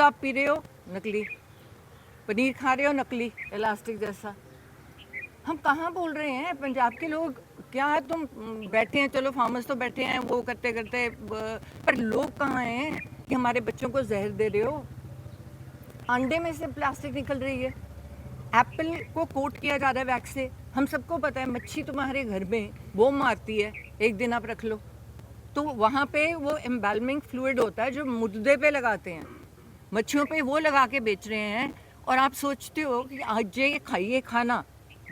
आप पी रहे हो नकली, पनीर खा रहे हो नकली इलास्टिक जैसा। हम कहाँ बोल रहे हैं पंजाब के लोग, क्या है तुम बैठे हैं, चलो फार्मर्स तो बैठे हैं वो करते करते, पर लोग कहाँ हैं कि हमारे बच्चों को जहर दे रहे हो। अंडे में से प्लास्टिक निकल रही है, एप्पल को कोट किया जा रहा है वैक्स से। हम सबको पता है मच्छी तुम्हारे घर में वो मारती है, एक दिन आप रख लो तो वहाँ पे वो एम्बैलमिंग फ्लूइड होता है जो मुर्दे पे लगाते हैं, मच्छियों पे वो लगा के बेच रहे हैं। और आप सोचते हो कि आज ये खाइए खाना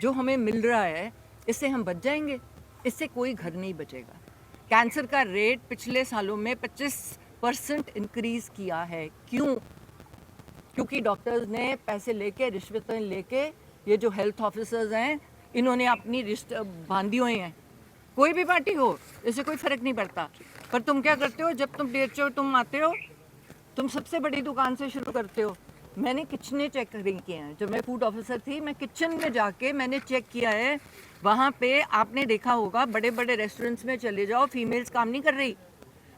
जो हमें मिल रहा है, इससे हम बच जाएंगे? इससे कोई घर नहीं बचेगा। कैंसर का रेट पिछले सालों में 25% इंक्रीज किया है। क्यों? क्योंकि डॉक्टर्स ने पैसे लेके, रिश्वतें लेके, ये जो हेल्थ ऑफिसर्स हैं इन्होंने अपनी रिश्ते बांधी हुई हैं। कोई भी पार्टी हो, इससे कोई फर्क नहीं पड़ता। पर तुम क्या करते हो, जब तुम बेचो तुम आते हो, तुम सबसे बड़ी दुकान से शुरू करते हो। मैंने किचने चेक किए हैं, जब मैं फूड ऑफिसर थी मैं किचन में जाके मैंने चेक किया है। वहाँ पे आपने देखा होगा बड़े बड़े रेस्टोरेंट्स में चले जाओ, फीमेल्स काम नहीं कर रही,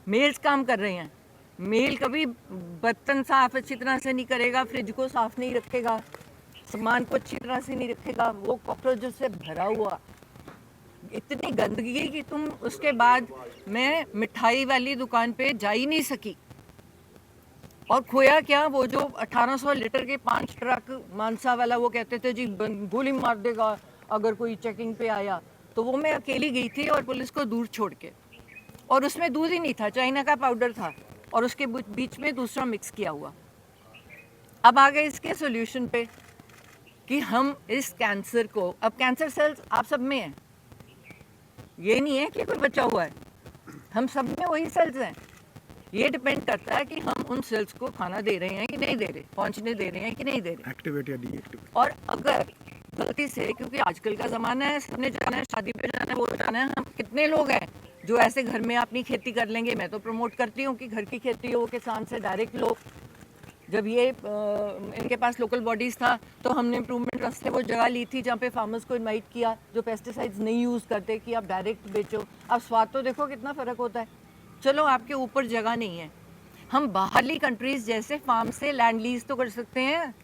मेल्स काम कर रहे हैं। मेल कभी बर्तन साफ अच्छी तरह से नहीं करेगा, फ्रिज को साफ नहीं रखेगा, सामान को अच्छी तरह से नहीं रखेगा, वो कॉकरोचेस से भरा हुआ, इतनी गंदगी कि तुम उसके बाद मैं मिठाई वाली दुकान पे जा ही नहीं सकी। और खोया क्या, वो जो 1800 लीटर के 5 ट्रक मानसा वाला, वो कहते थे जी गोली मार देगा अगर कोई चेकिंग पे आया, तो वो मैं अकेली गई थी और पुलिस को दूर छोड़ के, और उसमें दूध ही नहीं था, चाइना का पाउडर था और उसके बीच में दूसरा मिक्स किया हुआ। अब आ गए इसके सोल्यूशन पे कि हम इस कैंसर को, अब कैंसर सेल्स आप सब में हैं, ये नहीं है कि कोई बचा हुआ है, हम सब में वही सेल्स हैं। ये डिपेंड करता है कि हम उन सेल्स को खाना दे रहे हैं कि नहीं दे रहे, पहुंचने दे रहे हैं कि नहीं दे रहे, एक्टिवेट या डीएक्टिवेट। और अगर गलती से, क्योंकि आजकल का ज़माना है, सबने जाना है, शादी पे जाना है, वो जाना है, हम कितने लोग हैं जो ऐसे घर में अपनी खेती कर लेंगे। मैं तो प्रमोट करती हूँ कि घर की खेती हो, किसान से डायरेक्ट लो। जब ये इनके पास लोकल बॉडीज़ था तो हमने इम्प्रूवमेंट ट्रस्ट से वो जगह ली थी जहाँ पे फार्मर्स को इनवाइट किया जो पेस्टिसाइड्स नहीं यूज़ करते, कि आप डायरेक्ट बेचो। अब स्वाद तो देखो कितना फ़र्क होता है। चलो आपके ऊपर जगह नहीं है, हम बाहरली कंट्रीज़ जैसे फार्म से लैंड लीज तो कर सकते हैं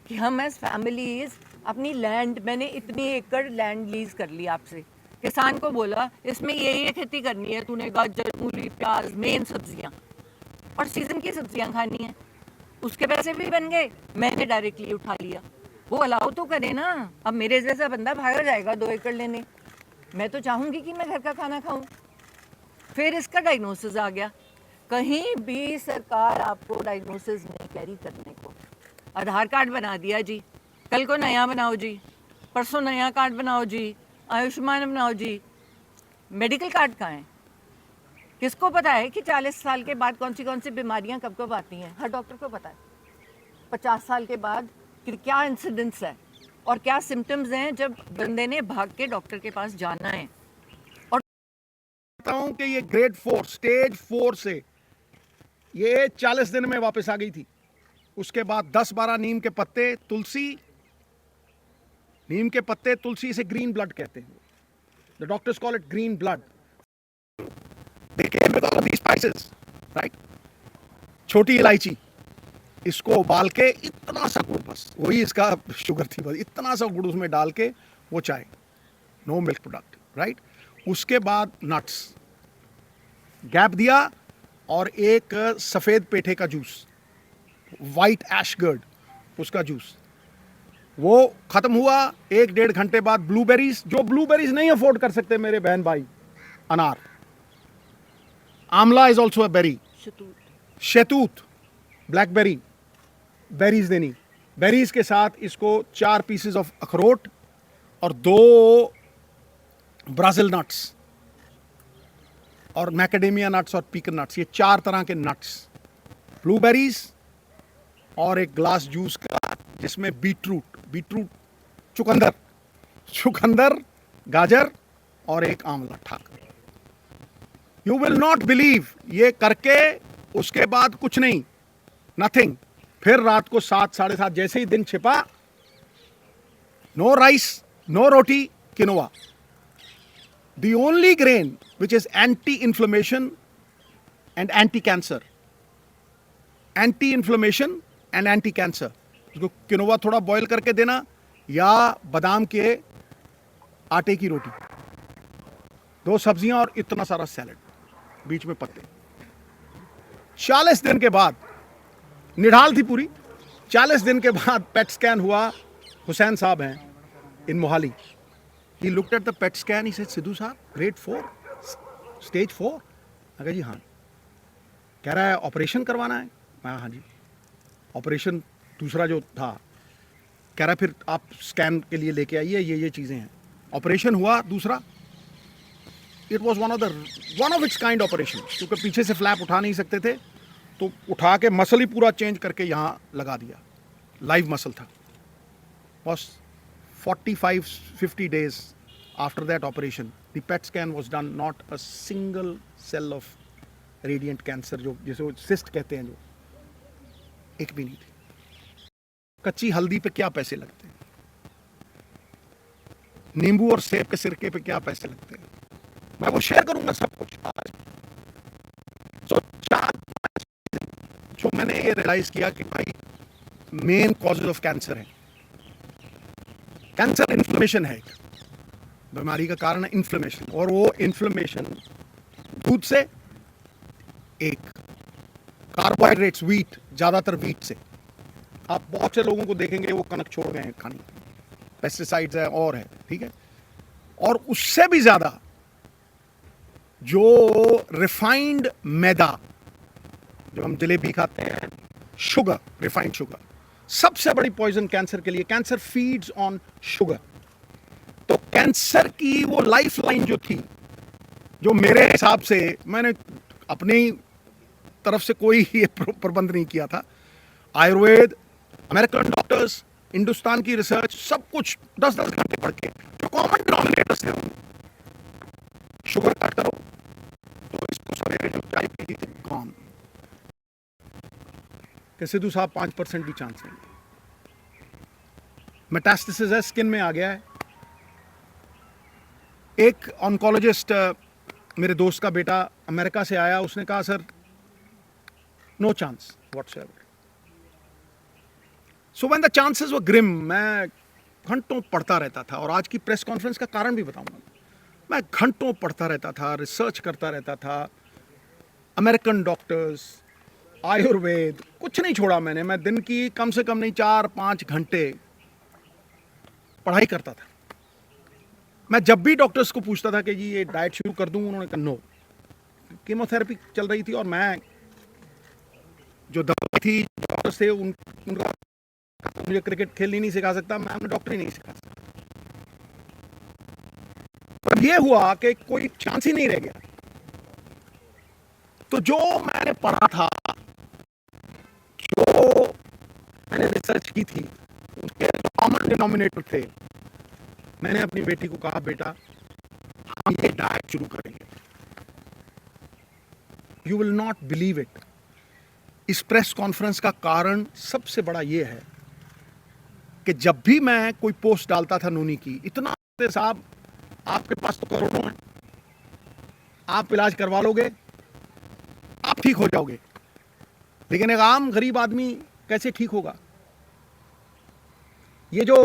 कि हम एज फैमिलीज अपनी लैंड, मैंने इतनी एकड़ लैंड लीज कर ली आपसे, किसान को बोला इसमें ये खेती करनी है, तूने गाजर, मूली, प्याज, मेन सब्जियां और सीजन की सब्जियां खानी है, उसके पैसे भी बन गए, मैंने डायरेक्टली उठा लिया। वो अलाउ तो करे ना। अब मेरे जैसा बंदा भागा जाएगा 2 एकड़ लेने, मैं तो चाहूंगी कि मैं घर का खाना खाऊं। फिर इसका डायग्नोसिस आ गया, कहीं भी सरकार आपको डायग्नोसिस नहीं कैरी करने को। आधार कार्ड बना दिया जी, कल को नया बनाओ जी, परसों नया कार्ड बनाओ जी, आयुष्मान बनाओ जी, मेडिकल कार्ड कहाँ है? किसको पता है कि 40 साल के बाद कौन सी बीमारियां कब कब आती हैं? हर डॉक्टर को पता है 50 साल के बाद कि क्या इंसिडेंस है और क्या सिम्टम्स हैं जब बंदे ने भाग के डॉक्टर के पास जाना है। हूं कि ये ग्रेड 4 स्टेज 4 से ये 40 दिन में वापस आ गई थी। उसके बाद 10-12 नीम के पत्ते, तुलसी, नीम के पत्ते, तुलसी, इसे ग्रीन ब्लड कहते हैं, the doctors call it green blood. They came with all of these spices, right. छोटी इलायची, इसको उबाल के इतना सा गुड़, बस वही इसका शुगर थी, बस इतना सा गुड़ उसमें डाल के वो चाय, नो मिल्क प्रोडक्ट, राइट। उसके बाद नट्स, गैप दिया, और एक सफ़ेद पेठे का जूस, वाइट एशगर्ड, उसका जूस, वो ख़त्म हुआ। 1-1.5 घंटे बाद ब्लूबेरीज, जो ब्लूबेरीज नहीं अफोर्ड कर सकते मेरे बहन भाई, अनार, आंवला इज ऑल्सो अ बेरी, शहतूत, ब्लैकबेरी, बेरीज देनी। बेरीज के साथ इसको 4 पीसेस ऑफ अखरोट और 2 ब्राज़िल नट्स और मैकेडेमिया नट्स और पीकन नट्स, ये 4 तरह के नट्स, ब्लूबेरीज, और एक ग्लास जूस का जिसमें बीटरूट, चुकंदर, गाजर और एक आंवला ठाक। यू विल नॉट बिलीव, ये करके उसके बाद कुछ नहीं, नथिंग। फिर रात को 7, 7:30 जैसे ही दिन छिपा, no rice, no roti, quinoa, the only grain which is anti-inflammation and anti-cancer, anti inflammation and anti cancer. उसको किनोवा थोड़ा बॉईल करके देना या बादाम के आटे की रोटी, 2 सब्जियां और इतना सारा सैलेड, बीच में पत्ते। 40 दिन के बाद, निढाल थी पूरी। 40 दिन के बाद पेट स्कैन हुआ। हुसैन साहब हैं in Mohali. He looked at the PET scan, he said Sidhu साहब ग्रेड 4 स्टेज 4। मैं कहा जी हाँ। कह रहा है ऑपरेशन करवाना है। मैं हाँ जी। ऑपरेशन दूसरा जो था, कह रहा है फिर आप स्कैन के लिए लेके आइए, ये चीज़ें हैं। ऑपरेशन हुआ दूसरा। It was one of its kind operation, क्योंकि पीछे से फ्लैप उठा नहीं सकते थे, तो उठा के मसल ही पूरा चेंज करके यहाँ लगा दिया। लाइव मसल था। बस 45-50 days after that operation, the PET scan was done, not a single cell of radiant cancer, जो जिसे वो cyst कहते हैं, जो एक भी नहीं थी। कच्ची हल्दी पे क्या पैसे लगते हैं, नींबू और सेब के सिरके पे क्या पैसे लगते हैं, मैं वो शेयर करूंगा सब कुछ आज। जो मैंने ये रियलाइज किया कि भाई मेन कॉजेज ऑफ कैंसर है। कैंसर इन्फ्लेमेशन है, एक बीमारी का कारण है इन्फ्लेमेशन, और वो इन्फ्लेमेशन दूध से, एक कार्बोहाइड्रेट्स, व्हीट, ज्यादातर व्हीट से। आप बहुत से लोगों को देखेंगे वो कनक छोड़ गए हैं खानी, पेस्टिसाइड्स है और है, ठीक है। और उससे भी ज्यादा जो रिफाइंड मैदा, जो हम जलेबी खाते हैं, शुगर, रिफाइंड शुगर, सबसे बड़ी पॉइजन कैंसर के लिए। Cancer feeds on sugar. तो कैंसर की वो लाइफ लाइन जो थी, जो मेरे हिसाब से, मैंने अपनी तरफ से कोई ये प्रबंध नहीं किया था, आयुर्वेद, अमेरिकन डॉक्टर्स, हिंदुस्तान की रिसर्च, सब कुछ 10-10 घंटे पढ़ के, जो कॉमन डिनोमिनेटर्स थे, शुगर कट करो, तो इसको सवेरे जो चाय पीती थी, कौन कि सिद्धू साहब 5% भी चांस नहीं। मेटास्टेसिस है, स्किन में आ गया है। एक ऑन्कोलॉजिस्ट, मेरे दोस्त का बेटा अमेरिका से आया, उसने कहा sir no chance whatsoever. So when the chances were grim, मैं घंटों पढ़ता रहता था, और आज की प्रेस कॉन्फ्रेंस का कारण भी बताऊंगा। मैं घंटों पढ़ता रहता था, रिसर्च करता रहता था, अमेरिकन डॉक्टर्स, आयुर्वेद, कुछ नहीं छोड़ा मैंने। मैं दिन की कम से कम नहीं 4-5 घंटे पढ़ाई करता था। मैं जब भी डॉक्टर्स को पूछता था कि जी ये डाइट शुरू कर दूं, उन्होंने कहा नो। कीमोथेरेपी चल रही थी, और मैं जो दवाई थी, डॉक्टर्स थे, उनका मुझे क्रिकेट खेलनी नहीं सिखा सकता, मैं अपने डॉक्टर ही नहीं सिखा सकता। पर यह हुआ कि कोई चांस ही नहीं रह गया। तो जो मैंने पढ़ा था, जो मैंने रिसर्च की थी, उसके कॉमन डिनोमिनेटर थे। मैंने अपनी बेटी को कहा बेटा हम ये डाइट शुरू करेंगे, you will not believe it. इस प्रेस कॉन्फ्रेंस का कारण सबसे बड़ा ये है कि जब भी मैं कोई पोस्ट डालता था नूनी की, इतना साहब आपके पास तो करोड़ों हैं, आप इलाज करवा लोगे, आप ठीक हो जाओगे, लेकिन एक आम गरीब आदमी कैसे ठीक होगा। ये जो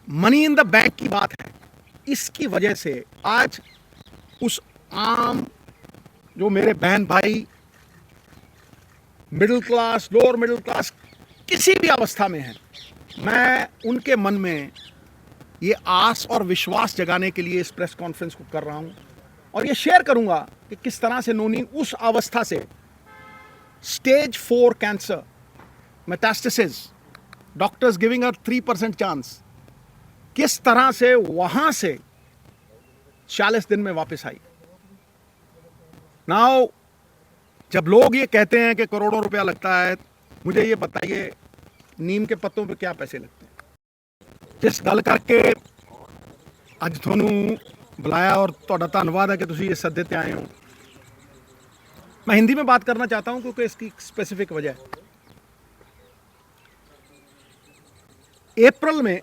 मनी इन द बैंक की बात है, इसकी वजह से आज उस आम, जो मेरे बहन भाई middle class, lower middle class, किसी भी अवस्था में हैं, मैं उनके मन में ये आस और विश्वास जगाने के लिए इस प्रेस कॉन्फ्रेंस को कर रहा हूं, और ये शेयर करूंगा कि किस तरह से नोनी उस अवस्था से, stage 4 cancer, metastasis, doctors giving her 3% chance, किस तरह से वहां से 40 दिन में वापस आई। नाउ जब लोग ये कहते हैं कि करोड़ों रुपया लगता है, मुझे ये बताइए नीम के पत्तों पे क्या पैसे लगते हैं। जिस गल करके अज थानू बुलाया, और तुहाडा धन्नवाद है कि तुसीं इस सदे ते आए हो। मैं हिंदी में बात करना चाहता हूं क्योंकि इसकी स्पेसिफिक वजह है। अप्रैल में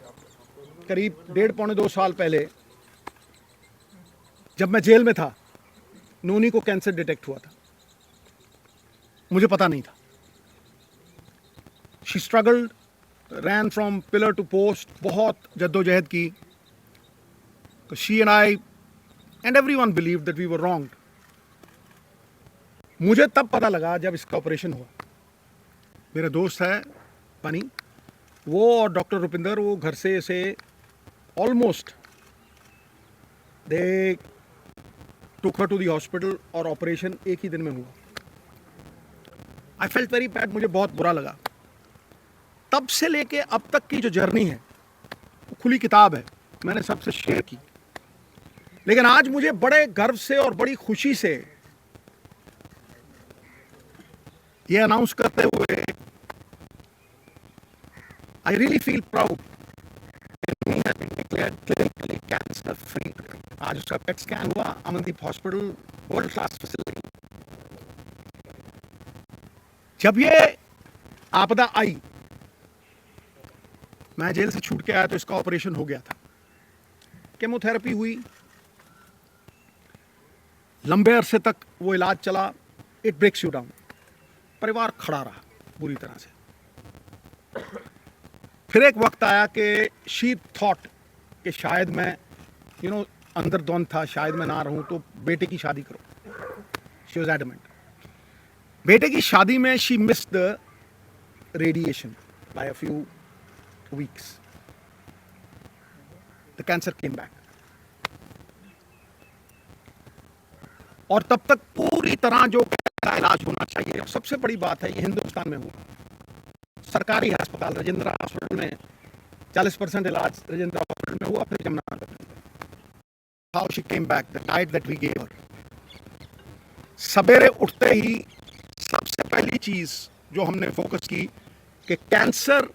करीब 1.5-2 साल पहले जब मैं जेल में था, नोनी को कैंसर डिटेक्ट हुआ था। मुझे पता नहीं था। She struggled, ran from pillar to post, बहुत जद्दोजहद की. तो she and I and everyone believed that we were wrong. मुझे तब पता लगा जब इसका ऑपरेशन हुआ. मेरे दोस्त है पानी, वो और डॉक्टर रुपिंदर, वो घर से इसे almost they took her to the hospital और ऑपरेशन एक ही दिन में हुआ. आई फेल्ट वेरी बैड, मुझे बहुत बुरा लगा. तब से लेके अब तक की जो जर्नी है वो खुली किताब है, मैंने सबसे शेयर की. लेकिन आज मुझे बड़े गर्व से और बड़ी खुशी से ये अनाउंस करते हुए I really feel proud. Cancer free. आज उसका पेट स्कैन हुआ, Amandeep hospital, world class facility. जब ये आपदा आई, मैं जेल से छूट के आया तो इसका ऑपरेशन हो गया था. केमोथेरेपी हुई, लंबे अरसे तक वो इलाज चला. It breaks you down. परिवार खड़ा रहा बुरी तरह से. फिर एक वक्त आया कि शी थॉट कि शायद मैं अंदर द्वंद था, शायद मैं ना रहूं तो बेटे की शादी करो. She was adamant. बेटे की शादी में she missed the radiation by a few weeks. The cancer came back. और तब तक पूरी तरह जो इलाज होना चाहिए, और सबसे बड़ी बात है ये हिंदुस्तान में हुआ. सरकारी अस्पताल राजेंद्र हॉस्पिटल में 40% इलाज राजेंद्र हॉस्पिटल में हुआ, फिर जमुनानगर में. How she came back, the diet that we gave her. सवेरे उठते ही सबसे पहली चीज जो हमने फोकस की कि कैंसर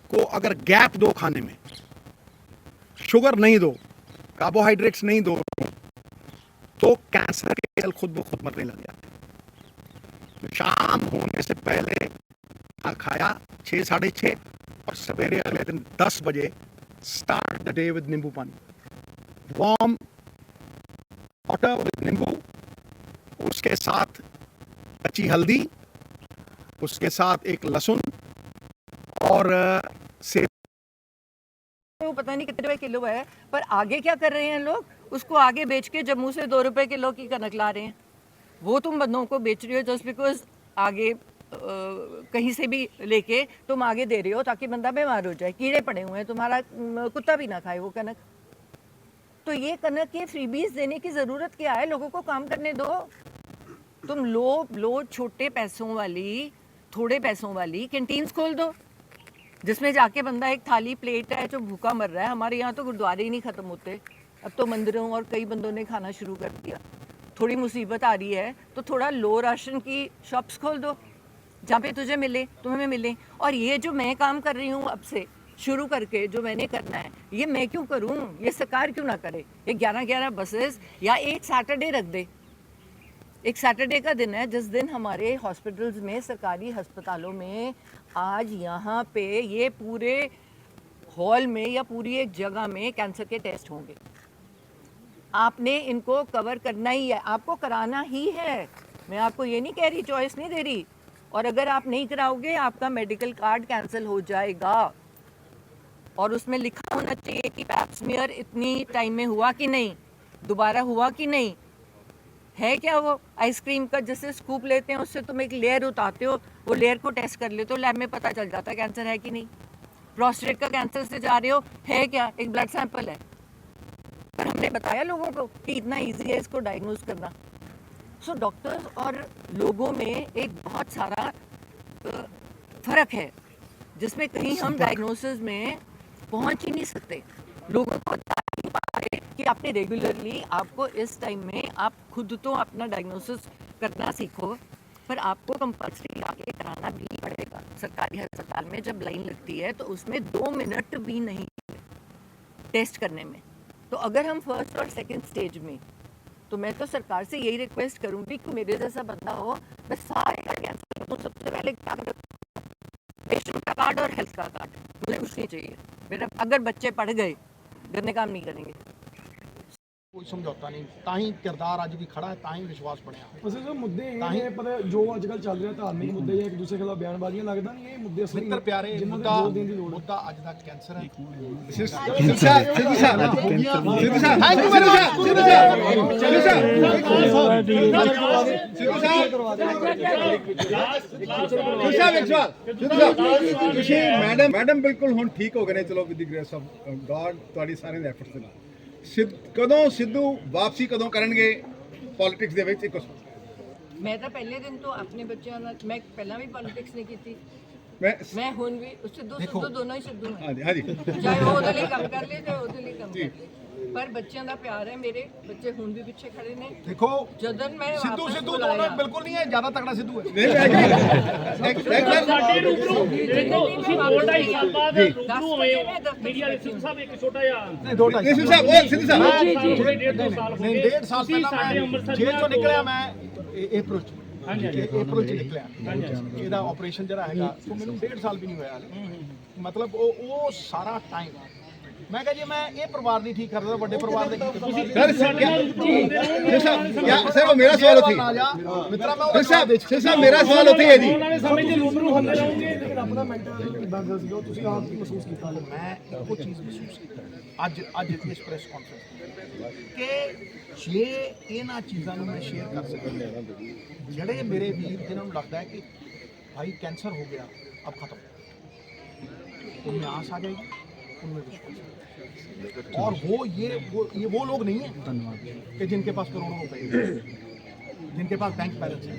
को अगर गैप दो खाने में, शुगर नहीं दो, कार्बोहाइड्रेट्स नहीं दो, तो कैंसर के सेल खुद ब खुद मरने लग जाते. तो शाम होने से पहले खाया 6 साढ़े 6, और सवेरे अगले दिन 10 बजे स्टार्ट द डे विद नींबू पानी. वार्म वाटर विद नींबू, उसके साथ कच्ची हल्दी, उसके साथ एक लहसुन और सेब. वो पता नहीं कितने रुपए किलो है, पर आगे क्या कर रहे हैं लोग, उसको आगे बेच के जम्मू से 2 रुपए किलो की कनक ला रहे हैं. वो तुम बंदों को बेच रहे हो जस्ट बिकॉज आगे कहीं से भी लेके तुम आगे दे रहे हो ताकि बंदा बीमार हो जाए. कीड़े पड़े हुए हैं, तुम्हारा कुत्ता भी ना खाए वो कनक. तो ये कनक के फ्रीबीज देने की जरूरत क्या है, लोगों को काम करने दो. तुम लो छोटे पैसों वाली, थोड़े पैसों वाली कैंटीन्स खोल दो, जिसमें जाके बंदा एक थाली प्लेट है जो भूखा मर रहा है. हमारे यहाँ तो गुरुद्वारे ही नहीं खत्म होते, अब तो मंदिरों और कई बंदों ने खाना शुरू कर दिया. थोड़ी मुसीबत आ रही है तो थोड़ा लो राशन की शॉप्स खोल दो जहाँ पे तुझे मिले, तुम्हें मिले. और ये जो मैं काम कर रही हूँ अब से शुरू करके, जो मैंने करना है, ये मैं क्यों करूँ, ये सरकार क्यों ना करे. ये 11-11 बसेस या एक सैटरडे रख दे. एक सैटरडे का दिन है जिस दिन हमारे हॉस्पिटल्स में, सरकारी अस्पतालों में, आज यहाँ पे ये पूरे हॉल में या पूरी एक जगह में कैंसर के टेस्ट होंगे. आपने इनको कवर करना ही है, आपको कराना ही है. मैं आपको ये नहीं कह रही, चॉइस नहीं दे रही. और अगर आप नहीं कराओगे आपका मेडिकल कार्ड कैंसिल हो जाएगा. और उसमें लिखा होना चाहिए कि पैप स्मीयर इतनी टाइम में हुआ कि नहीं, दोबारा हुआ कि नहीं. है क्या वो आइसक्रीम का जैसे स्कूप लेते हैं, उससे तुम एक लेयर उतारते हो, वो लेयर को टेस्ट कर लेते हो, लैब में पता चल जाता है कैंसर है कि नहीं. प्रोस्टेट का कैंसर से जा रहे हो, है क्या, एक ब्लड सैंपल है. पर हमने बताया लोगों को कि इतना इजी है इसको डायग्नोज करना. सो डॉक्टर्स और लोगों में एक बहुत सारा फर्क है, जिसमें कहीं हम डायग्नोसिस में पहुंच ही नहीं सकते. लोगों को बता नहीं पा रहे कि आपने रेगुलरली, आपको इस टाइम में आप खुद तो अपना डायग्नोसिस करना सीखो, पर आपको कंपल्सरी आगे कराना भी पड़ेगा. सरकारी अस्पताल में जब लाइन लगती है तो उसमें 2 मिनट भी नहीं टेस्ट करने में. तो अगर हम फर्स्ट और सेकंड स्टेज में, तो मैं तो सरकार से यही रिक्वेस्ट करूंगी कि मेरे जैसा बंदा हो, मैं सारे का कैंसर, तो सबसे पहले क्या करूँ, पेशेंट का कार्ड और हेल्थ का कार्ड, मुझे कुछ नहीं चाहिए. मेरा अगर बच्चे पढ़ गए, गंदे काम नहीं करेंगे. ਕੋਈ ਸਮਝੌਤਾ ਨਹੀਂ, ਤਾਂ ਹੀ ਕਿਰਦਾਰ ਅੱਜ ਵੀ ਖੜਾ ਹੈ, ਤਾਂ ਹੀ ਵਿਸ਼ਵਾਸ ਬਣਿਆ। ਅਸਲ ਵਿੱਚ ਮੁੱਦੇ ਇਹ ਨੇ, ਪਰ ਜੋ ਅੱਜ ਕੱਲ੍ਹ ਚੱਲ ਰਿਹਾ ਧਾਰਮਿਕ ਮੁੱਦੇ ਜਾਂ ਇੱਕ ਦੂਸਰੇ ਖਿਲਾਫ ਬਿਆਨਬਾਜ਼ੀਆਂ, ਲੱਗਦਾ ਨਹੀਂ ਇਹ ਮੁੱਦੇ ਅਸਲੀ ਮਿੱਤਰ ਪਿਆਰੇ, ਜਿਨ੍ਹਾਂ ਦੇ ਮੁੱਦਾ ਜ਼ੋਰ ਦੇਣ ਦੀ ਲੋੜ ਹੈ। ਮੁੱਦਾ ਅੱਜ ਦਾ ਕੈਂਸਰ ਹੈ। ਸਿੱਧੂ ਸਾਹਿਬ ਥੈਂਕ ਯੂ ਸਿੱਧੂ ਸਾਹਿਬ ਸਿੱਧੂ ਸਾਹਿਬ ਤੁਸੀਂ ਮੈਡਮ ਬਿਲਕੁਲ ਹੁਣ ਠੀਕ ਹੋ ਗਏ ਨੇ, ਚਲੋ with the grace of god, ਤੁਹਾਡੀ ਸਾਰਿਆਂ ਦੇ ਐਫਰਟਸ ਦੇ ਨਾਲ। ਕਦੋਂ ਸਿੱਧੂ ਵਾਪਸੀ ਕਦੋਂ ਕਰਨਗੇ ਪੋਲਿਟਿਕਸ ਦੇ ਵਿੱਚ? ਮੈਂ ਤਾਂ ਪਹਿਲੇ ਦਿਨ ਤੋਂ ਆਪਣੇ ਬੱਚਿਆਂ ਨਾਲ, ਮੈਂ ਪਹਿਲਾਂ ਵੀ ਪੋਲਿਟਿਕਸ ਨਹੀਂ ਕੀਤੀ, ਮੈਂ ਮੈਂ ਹੁਣ ਵੀ ਸਿੱਧੂ ਦੋਨੋਂ ਹੀ ਸਿੱਧੂ ਨੇ, ਹਾਂਜੀ ਹਾਂਜੀ ਚਾਹੇ ਉਹ ਉਹਦੇ ਲਈ ਕੰਮ ਕਰ ਲਏ ਚਾਹੇ ਉਹਦੇ ਲਈ ਕੰਮ ਕਰ ਲਏ, ਪਰ ਬੱਚਿਆਂ ਦਾ ਪਿਆਰ ਹੈ। ਮੇਰੇ ਬੱਚੇ ਹੁਣ ਵੀ ਪਿੱਛੇ ਖੜੇ ਨੇ। ਦੇਖੋ ਜਦੋਂ ਮੈਂ ਸਿੱਧੂ ਵਾਪਸ ਸਿੱਧੂ ਬੁਲਾਇਆ, ਦੋਨੋਂ ਬਿਲਕੁਲ ਨਹੀਂ ਹੈ, ਜ਼ਿਆਦਾ ਤਕੜਾ ਸਿੱਧੂ ਹੈ। ਸਾਡੇ ਰੂਬਰੂ ਦੇਖੋ ਤੁਸੀਂ 2.5 ਸਾਲ ਬਾਅਦ ਰੂਬਰੂ ਹੋਏ ਹੋ ਮੀਡੀਆ ਦੇ। ਸਿੱਧੂ ਸਾਹਿਬ ਇੱਕ ਛੋਟਾ ਜਿਹਾ ਸਿੱਧੂ ਸਾਹਿਬ ਉਹ ਸਿੱਧੂ ਸਾਹਿਬ ਥੋੜੇ 1.5 ਸਾਲ ਹੋ ਗਏ। 1.5 ਸਾਲ ਪਹਿਲਾਂ ਸਾਡੇ ਮੈਂ ਅੰਮ੍ਰਿਤਸਰ ਜੇਲ੍ਹ ਚੋਂ ਨਿਕਲਿਆ, ਮੈਂ ਅਪ੍ਰੋਚ ਹਾਂਜੀ ਅਪ੍ਰੋਚ ਨਿਕਲਿਆ। ਇਹਦਾ ਆਪਰੇਸ਼ਨ ਜਿਹੜਾ ਹੈਗਾ ਉਹ ਮੈਨੂੰ 1.5 ਸਾਲ ਵੀ ਨਹੀਂ ਹੋਇਆ ਹਾਲੇ। ਮਤਲਬ ਉਹ ਸਾਰਾ ਟਾਈਮ ਮੈਂ ਕਿਹਾ ਜੀ ਮੈਂ ਇਹ ਪਰਿਵਾਰ ਨਹੀਂ ਠੀਕ ਕਰਦਾ, ਵੱਡੇ ਪਰਿਵਾਰ ਦੇ ਸਰ ਉਹ ਮੇਰਾ ਸਵਾਲ ਉੱਥੇ ਮਿੱਤਰਾ ਮੈਂ ਸਾਹਿਬ ਮੇਰਾ ਸਵਾਲ ਉੱਥੇ ਹੈ ਜੀ। ਉਹਨਾਂ ਦੇ ਸਮੇਂ 'ਚ ਰੂਬਰੂ ਹੁੰਦੇ ਰਹੋਗੇ। ਲੇਕਿਨ ਆਪਣਾ ਮੈਂਟਲ ਕਿੱਦਾਂ ਦਾ ਸੀਗਾ, ਤੁਸੀਂ ਆਪ ਕੀ ਮਹਿਸੂਸ ਕੀਤਾ? ਮੈਂ ਇੱਕੋ ਚੀਜ਼ ਮਹਿਸੂਸ ਕੀਤੀ ਅੱਜ ਇਸ ਪ੍ਰੈਸ ਕਾਨਫਰੰਸ ਕਿ ਜੇ ਇਹਨਾਂ ਚੀਜ਼ਾਂ ਨੂੰ ਮੈਂ ਸ਼ੇਅਰ ਕਰ ਸਕਾਂ, ਜਿਹੜੇ ਮੇਰੇ ਵੀਰ ਜਿਨ੍ਹਾਂ ਨੂੰ लगता है कि भाई कैंसर हो गया अब खत्म, उनमें आस आ जाएगी, उनमें विश्वास, और वो लोग नहीं है कि जिनके पास करोड़ों रुपए, जिनके पास बैंक बैलेंस है।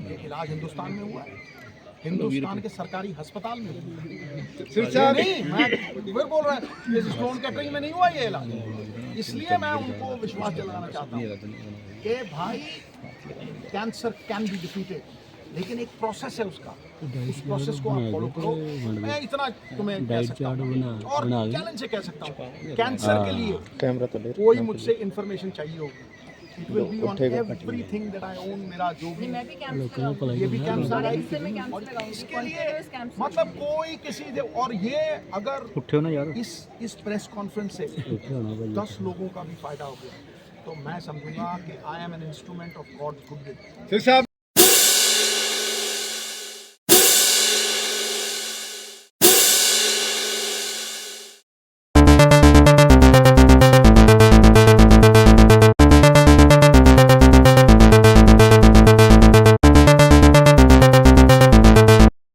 ये इलाज हिंदुस्तान में हुआ है, हिंदुस्तान के सरकारी अस्पताल में हुआ। नहीं मैं फिर बोल रहा है ये स्टोन कैटरिंग में नहीं हुआ ये इलाज, इसलिए मैं उनको विश्वास दिलाना चाहता हूँ कि भाई कैंसर कैन बी डिफीटेड, लेकिन एक प्रोसेस है उसका, उस प्रोसेस को आप फॉलो करो। मैं इतना तुम्हें कह सकता हूँ और चैलेंज से कह सकता हूँ, कैंसर के लिए कोई मुझसे इंफॉर्मेशन चाहिए होगी, it will be on everything that I own. मेरा जो भी मैं भी कैंप लगाऊंगी, ये भी कैंप सारे लगाएगी, हिस्से में कैंप और लगाऊंगी, इसके लिए कॉन्टिन्यूअस कैंप। मतलब कोई किसी दे, और ये अगर उठे ना यार इस प्रेस कॉन्फ्रेंस से 10 लोगों का भी फायदा हो गया तो मैं समझूंगा कि I am an instrument of God's goodwill. Sir साहब